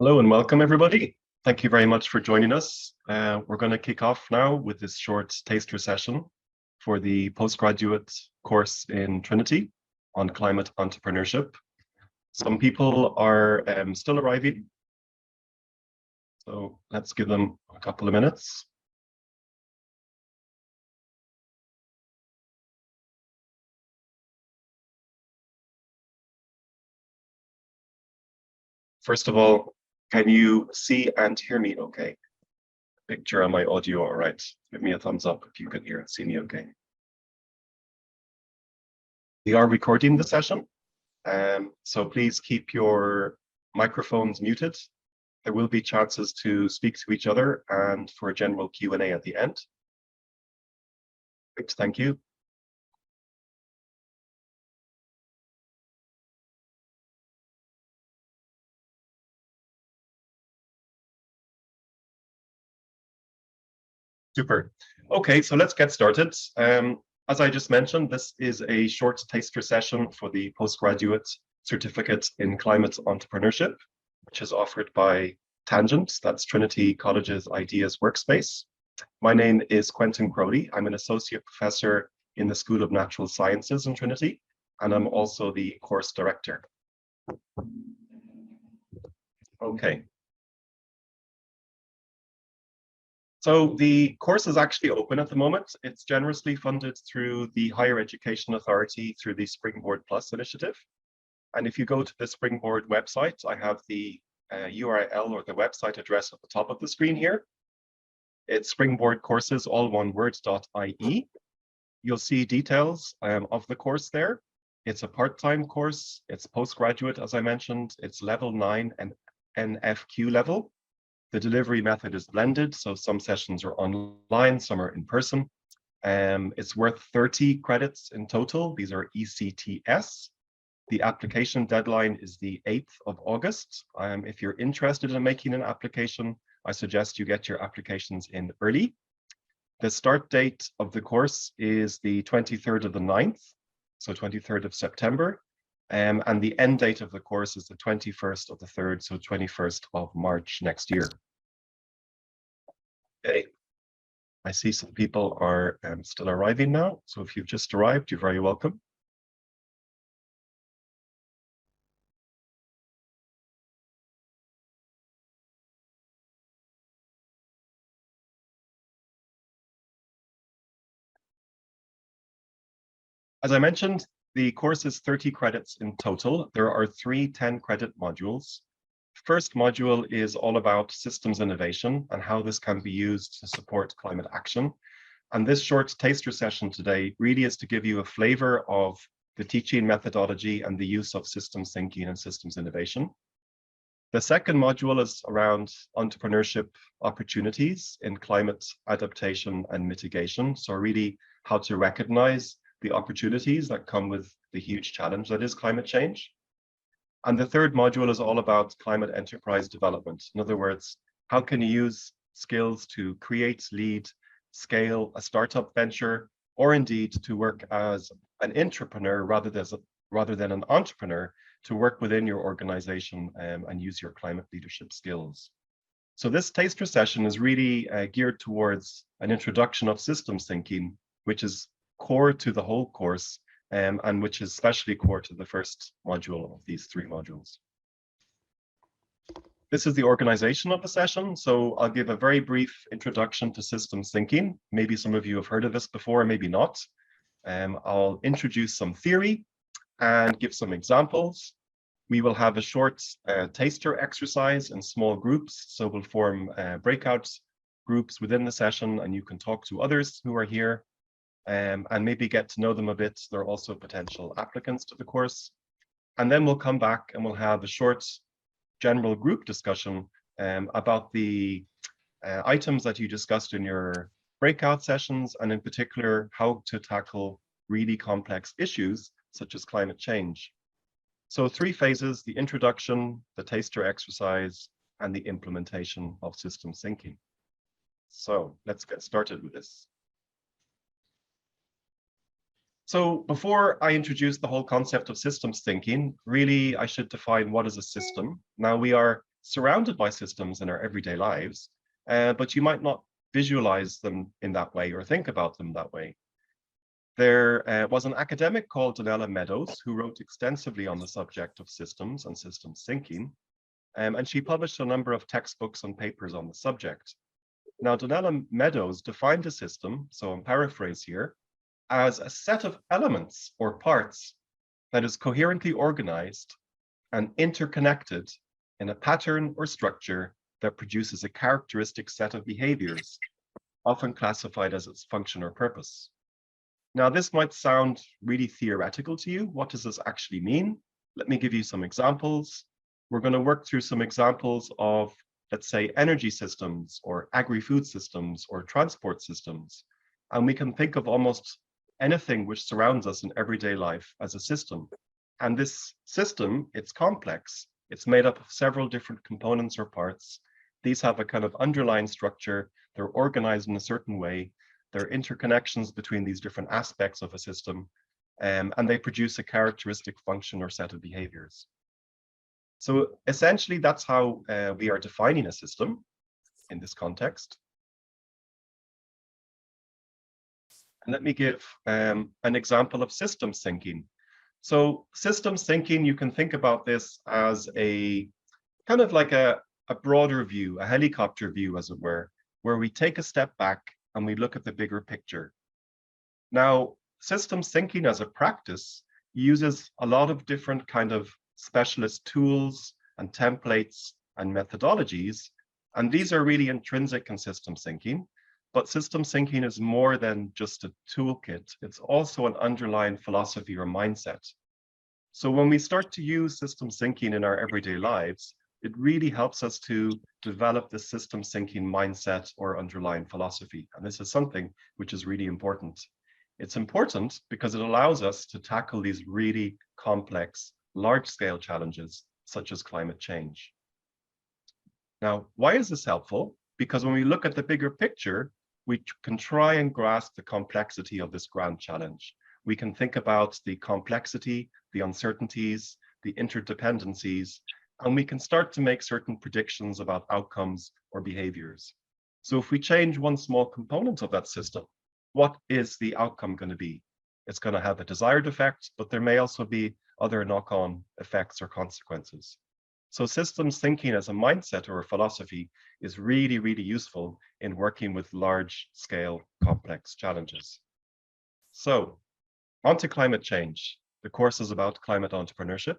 Hello and welcome, everybody. Thank you very much for joining us. We're going to kick off now with this short taster session for the postgraduate course in Trinity on climate entrepreneurship. Some people are still arriving, so let's give them a couple of minutes. First of all, can you see and hear me okay? Picture on my audio, all right. Give me a thumbs up if you can hear and see me okay. We are recording the session, so please keep your microphones muted. There will be chances to speak to each other and for a general Q&A at the end. Great, thank you. Super. Okay, so let's get started. As I just mentioned, this is a short taster session for the postgraduate certificate in climate entrepreneurship, which is offered by Tangent, that's Trinity College's Ideas Workspace. My name is Quentin Crowley. I'm an associate professor in the School of Natural Sciences in Trinity, and I'm also the course director. Okay. So the course is actually open at the moment. It's generously funded through the Higher Education Authority through the Springboard Plus initiative. And if you go to the Springboard website, I have the URL or the website address at the top of the screen here. It's Springboard Courses, all one word.ie. You'll see details of the course there. It's a part-time course. It's postgraduate, as I mentioned. It's level 9 and NFQ level. The delivery method is blended, so some sessions are online, some are in person. It's worth 30 credits in total. These are ECTS. The application deadline is the 8th of August. If you're interested in making an application, I suggest you get your applications in early. The start date of the course is the 23rd of the 9th, so 23rd of September. And the end date of the course is the 21st of the 3rd, so 21st of March next year. Okay, I see some people are still arriving now, so if you've just arrived, you're very welcome. As I mentioned, the course is 30 credits in total. There are 3 10-credit modules. First module is all about systems innovation and how this can be used to support climate action. And this short taster session today really is to give you a flavor of the teaching methodology and the use of systems thinking and systems innovation. The second module is around entrepreneurship opportunities in climate adaptation and mitigation. So really how to recognize the opportunities that come with the huge challenge that is climate change. And the third module is all about climate enterprise development. In other words, how can you use skills to create, lead, scale a startup venture, or indeed to work as an entrepreneur rather than an entrepreneur, to work within your organization and use your climate leadership skills. So this taster session is really geared towards an introduction of systems thinking, which is core to the whole course, and which is especially core to the first module of these 3 modules. This is the organization of the session. So I'll give a very brief introduction to systems thinking. Maybe some of you have heard of this before, maybe not. I'll introduce some theory and give some examples. We will have a short taster exercise in small groups. So we'll form breakout groups within the session, and you can talk to others who are here. And maybe get to know them a bit. They're also potential applicants to the course. And then we'll come back and we'll have a short general group discussion about the items that you discussed in your breakout sessions, and in particular, how to tackle really complex issues such as climate change. So 3 phases: the introduction, the taster exercise, and the implementation of systems thinking. So let's get started with this. So before I introduce the whole concept of systems thinking, really I should define what is a system. Now we are surrounded by systems in our everyday lives, but you might not visualize them in that way or think about them that way. There was an academic called Donella Meadows who wrote extensively on the subject of systems and systems thinking, and she published a number of textbooks and papers on the subject. Now, Donella Meadows defined a system, so I'm paraphrase here, as a set of elements or parts that is coherently organized and interconnected in a pattern or structure that produces a characteristic set of behaviors, often classified as its function or purpose. Now, this might sound really theoretical to you. What does this actually mean? Let me give you some examples. We're going to work through some examples of, let's say, energy systems or agri-food systems or transport systems. And we can think of almost anything which surrounds us in everyday life as a system. And this system, it's complex. It's made up of several different components or parts. These have a kind of underlying structure. They're organized in a certain way. There are interconnections between these different aspects of a system, and they produce a characteristic function or set of behaviors. So essentially, that's how we are defining a system in this context. And let me give an example of systems thinking. So systems thinking, you can think about this as a kind of like a broader view, a helicopter view, as it were, where we take a step back and we look at the bigger picture. Now, systems thinking as a practice uses a lot of different kind of specialist tools and templates and methodologies, and these are really intrinsic in systems thinking. But systems thinking is more than just a toolkit. It's also an underlying philosophy or mindset. So when we start to use systems thinking in our everyday lives, it really helps us to develop the systems thinking mindset or underlying philosophy. And this is something which is really important. It's important because it allows us to tackle these really complex, large-scale challenges, such as climate change. Now, why is this helpful? Because when we look at the bigger picture, we can try and grasp the complexity of this grand challenge. We can think about the complexity, the uncertainties, the interdependencies, and we can start to make certain predictions about outcomes or behaviors. So if we change one small component of that system, what is the outcome going to be? It's going to have a desired effect, but there may also be other knock-on effects or consequences. So systems thinking as a mindset or a philosophy is really, really useful in working with large-scale complex challenges. So on to climate change. The course is about climate entrepreneurship.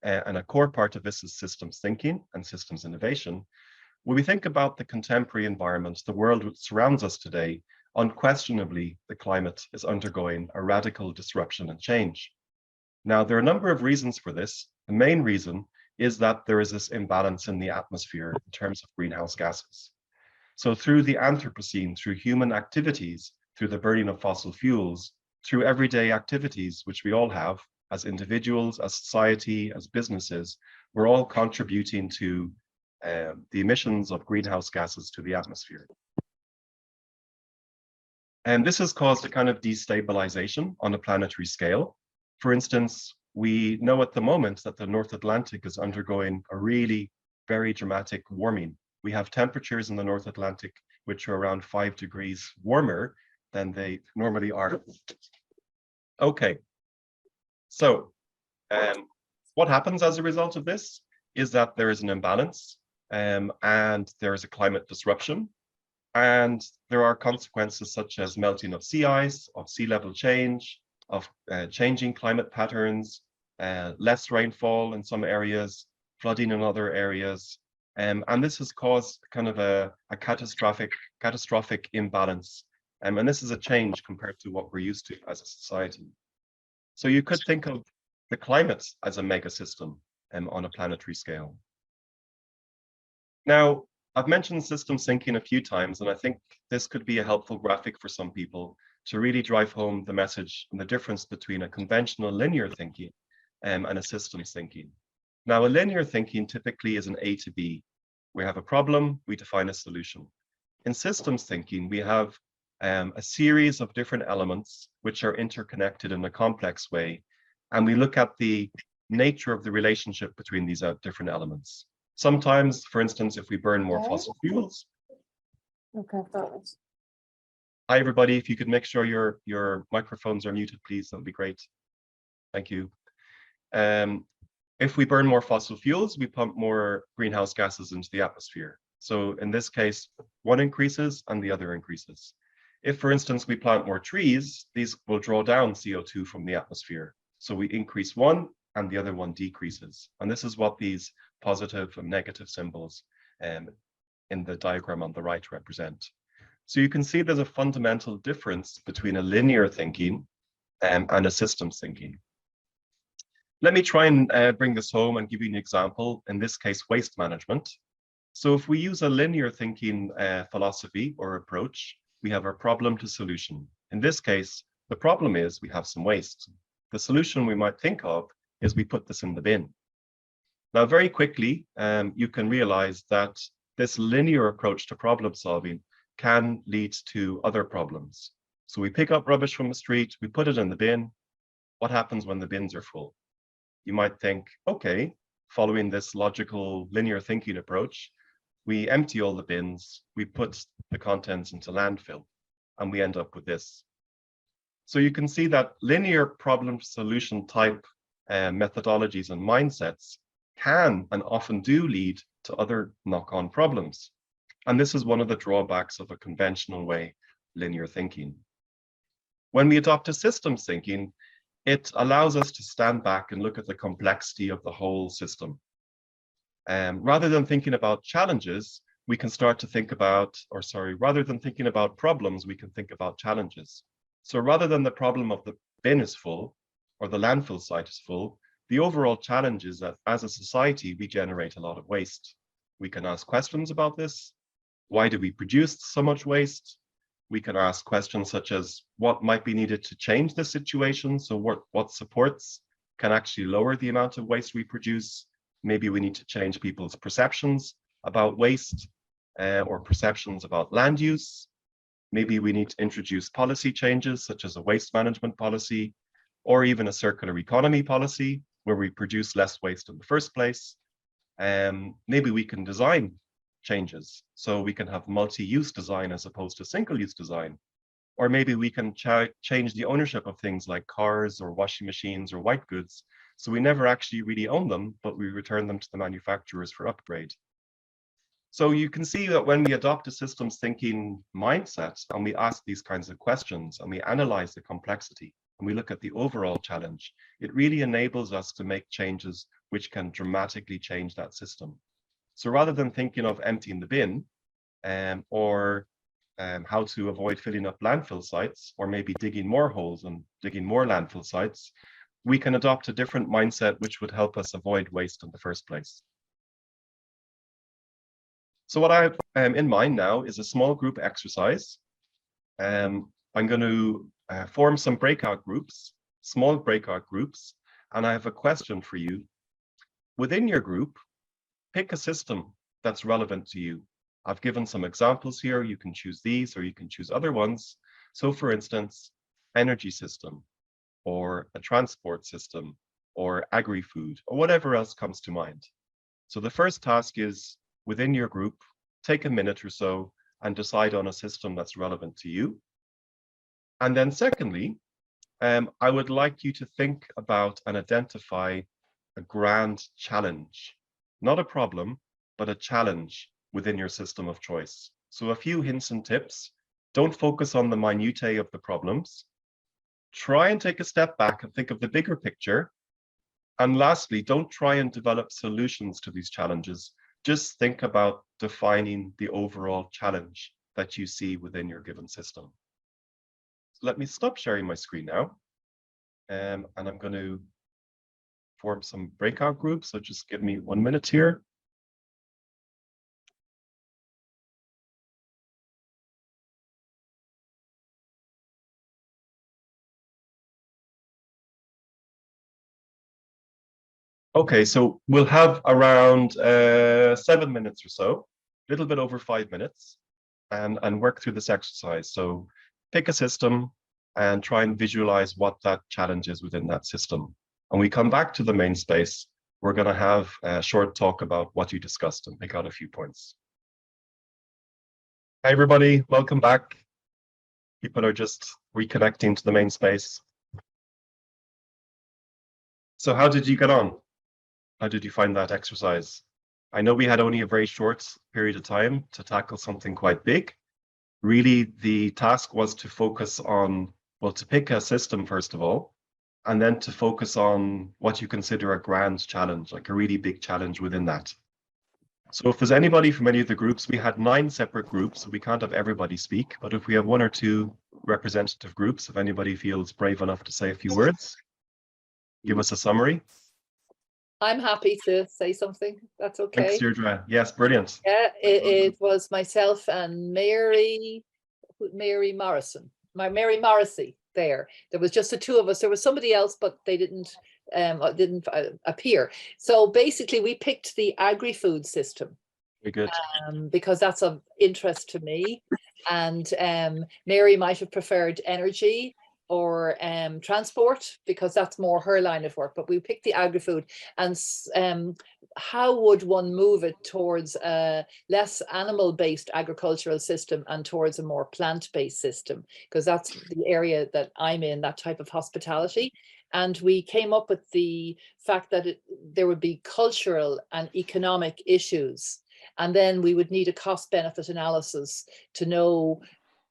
And a core part of this is systems thinking and systems innovation. When we think about the contemporary environment, the world which surrounds us today, unquestionably, the climate is undergoing a radical disruption and change. Now, there are a number of reasons for this. The main reason is that there is this imbalance in the atmosphere in terms of greenhouse gases. So through the Anthropocene, through human activities, through the burning of fossil fuels, through everyday activities, which we all have, as individuals, as society, as businesses, we're all contributing to the emissions of greenhouse gases to the atmosphere. And this has caused a kind of destabilization on a planetary scale. For instance, we know at the moment that the North Atlantic is undergoing a really very dramatic warming. We have temperatures in the North Atlantic which are around 5 degrees warmer than they normally are. Okay. So what happens as a result of this is that there is an imbalance and there is a climate disruption, and there are consequences such as melting of sea ice, of sea level change, of changing climate patterns, less rainfall in some areas, flooding in other areas, and this has caused kind of a catastrophic imbalance, and this is a change compared to what we're used to as a society. So you could think of the climate as a mega system on a planetary scale. Now, I've mentioned systems thinking a few times, and I think this could be a helpful graphic for some people to really drive home the message and the difference between a conventional linear thinking and a systems thinking. Now, a linear thinking typically is an A to B. We have a problem, we define a solution. In systems thinking, we have a series of different elements which are interconnected in a complex way, and we look at the nature of the relationship between these different elements. Sometimes, for instance, if we burn more fossil fuels. Okay. Hi, everybody. If you could make sure your microphones are muted, please, that would be great. Thank you. If we burn more fossil fuels, we pump more greenhouse gases into the atmosphere. So in this case, one increases and the other increases. If, for instance, we plant more trees, these will draw down CO2 from the atmosphere. So we increase one and the other one decreases. And this is what these positive and negative symbols in the diagram on the right represent. So you can see there's a fundamental difference between a linear thinking and a systems thinking. Let me try and bring this home and give you an example, in this case, waste management. So if we use a linear thinking philosophy or approach, we have a problem to solution. In this case, the problem is we have some waste. The solution we might think of is we put this in the bin. Now, very quickly, you can realize that this linear approach to problem solving can lead to other problems. So we pick up rubbish from the street, we put it in the bin. What happens when the bins are full? You might think, okay, following this logical linear thinking approach, we empty all the bins, we put the contents into landfill, and we end up with this. So you can see that linear problem solution type methodologies and mindsets can and often do lead to other knock-on problems. And this is one of the drawbacks of a conventional way, linear thinking. When we adopt a systems thinking, it allows us to stand back and look at the complexity of the whole system. Rather than thinking about challenges, we can start to think about, rather than thinking about problems, we can think about challenges. So rather than the problem of the bin is full or the landfill site is full, the overall challenge is that as a society, we generate a lot of waste. We can ask questions about this. Why do we produce so much waste? We can ask questions such as what might be needed to change the situation. So what supports can actually lower the amount of waste we produce. Maybe we need to change people's perceptions about waste or perceptions about land use. Maybe we need to introduce policy changes such as a waste management policy or even a circular economy policy where we produce less waste in the first place. Maybe we can design changes. So we can have multi-use design as opposed to single-use design. Or maybe we can change the ownership of things like cars or washing machines or white goods. So we never actually really own them, but we return them to the manufacturers for upgrade. So you can see that when we adopt a systems thinking mindset and we ask these kinds of questions and we analyze the complexity and we look at the overall challenge, it really enables us to make changes which can dramatically change that system. So rather than thinking of emptying the bin or how to avoid filling up landfill sites, or maybe digging more holes and digging more landfill sites, we can adopt a different mindset which would help us avoid waste in the first place. So what I have in mind now is a small group exercise. I'm going to form some breakout groups, small breakout groups, and I have a question for you. Within your group, pick a system that's relevant to you. I've given some examples here. You can choose these or you can choose other ones. So for instance, energy system or a transport system or agri-food or whatever else comes to mind. So the first task is within your group, take a minute or so and decide on a system that's relevant to you. And then secondly, I would like you to think about and identify a grand challenge. Not a problem, but a challenge within your system of choice. So a few hints and tips. Don't focus on the minutiae of the problems. Try and take a step back and think of the bigger picture. And lastly, don't try and develop solutions to these challenges. Just think about defining the overall challenge that you see within your given system. So let me stop sharing my screen now. And I'm going to form some breakout groups. So just give me 1 minute here. Okay, so we'll have around 7 minutes or so, a little bit over 5 minutes, and work through this exercise. So pick a system and try and visualize what that challenge is within that system. And we come back to the main space we're going to have a short talk about what you discussed and pick out a few points. Hi, everybody. Welcome back. People are just reconnecting to the main space. So how did you get on? How did you find that exercise? I know we had only a very short period of time to tackle something quite big. Really, the task was to focus on, well, to pick a system, first of all, and then to focus on what you consider a grand challenge, like a really big challenge within that. So if there's anybody from any of the groups, we had 9 separate groups, so we can't have everybody speak, but if we have 1 or 2 representative groups, if anybody feels brave enough to say a few words, give us a summary. I'm happy to say something. That's okay. Thanks, Deirdre. Yes, brilliant. Yeah, it was myself and Mary Morrissey there. There was just the 2 of us. There was somebody else, but they didn't appear. So basically, we picked the agri-food system. Very good. Because that's of interest to me. And Mary might have preferred energy or transport, because that's more her line of work, but we picked the agri-food. And how would one move it towards a less animal-based agricultural system and towards a more plant-based system, because that's the area that I'm in, that type of hospitality. And we came up with the fact that there would be cultural and economic issues, and then we would need a cost-benefit analysis to know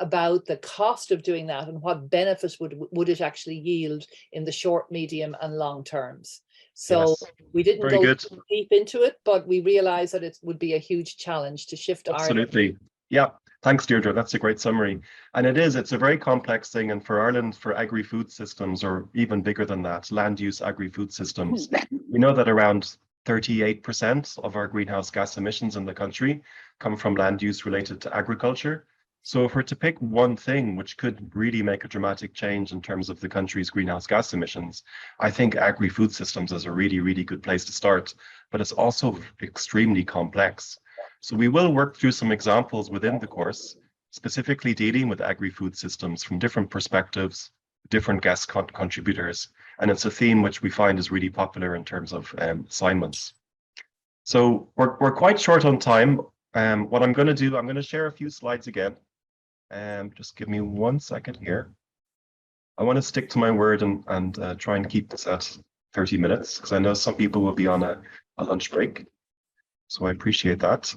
about the cost of doing that and what benefits would it actually yield in the short, medium, and long terms. So yes, we didn't go too deep into it, but we realized that it would be a huge challenge to shift Absolutely. Ireland. Yeah, thanks, Deirdre. That's a great summary. And it's a very complex thing. And for Ireland, for agri-food systems, or even bigger than that, land use agri-food systems, we know that around 38% of our greenhouse gas emissions in the country come from land use related to agriculture. So if we're to pick one thing which could really make a dramatic change in terms of the country's greenhouse gas emissions, I think agri-food systems is a really, really good place to start, but it's also extremely complex. So we will work through some examples within the course, specifically dealing with agri-food systems from different perspectives, different guest contributors, and it's a theme which we find is really popular in terms of assignments. So we're quite short on time. What I'm going to do, I'm going to share a few slides again. Just give me 1 second here. I want to stick to my word and try and keep this at 30 minutes, because I know some people will be on a lunch break. So I appreciate that.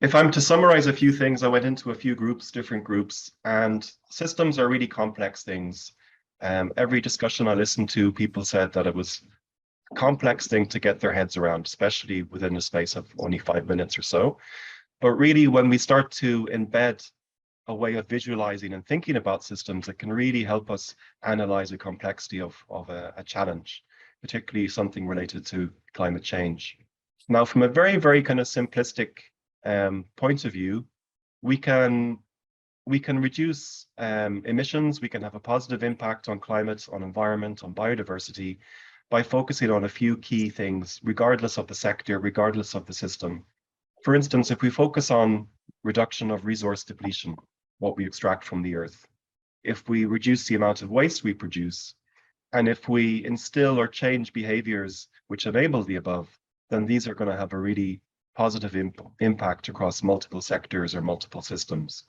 If I'm to summarize a few things, I went into a few groups, different groups, and systems are really complex things. Every discussion I listened to, people said that it was complex thing to get their heads around, especially within a space of only 5 minutes or so. But really, when we start to embed a way of visualizing and thinking about systems, it can really help us analyze the complexity of a challenge, particularly something related to climate change. Now, from a very, very kind of simplistic point of view, we can reduce emissions, we can have a positive impact on climate, on environment, on biodiversity, by focusing on a few key things, regardless of the sector, regardless of the system. For instance, if we focus on reduction of resource depletion, what we extract from the earth, if we reduce the amount of waste we produce, and if we instill or change behaviors which enable the above, then these are going to have a really positive impact across multiple sectors or multiple systems.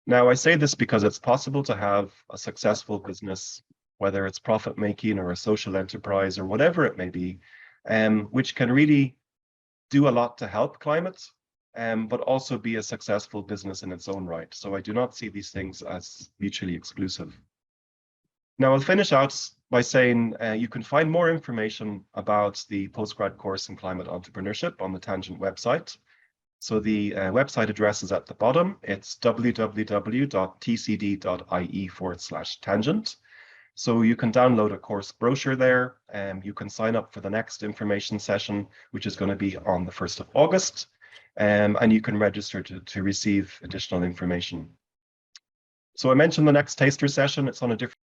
Now, I say this because it's possible to have a successful business, whether it's profit making or a social enterprise or whatever it may be, which can really do a lot to help climate, but also be a successful business in its own right. So I do not see these things as mutually exclusive. Now I'll finish out by saying you can find more information about the postgrad course in climate entrepreneurship on the Tangent website. So the website address is at the bottom. It's www.tcd.ie/tangent. So you can download a course brochure there, and you can sign up for the next information session, which is going to be on the 1st of August, and you can register to receive additional information. So I mentioned the next taster session. It's on a different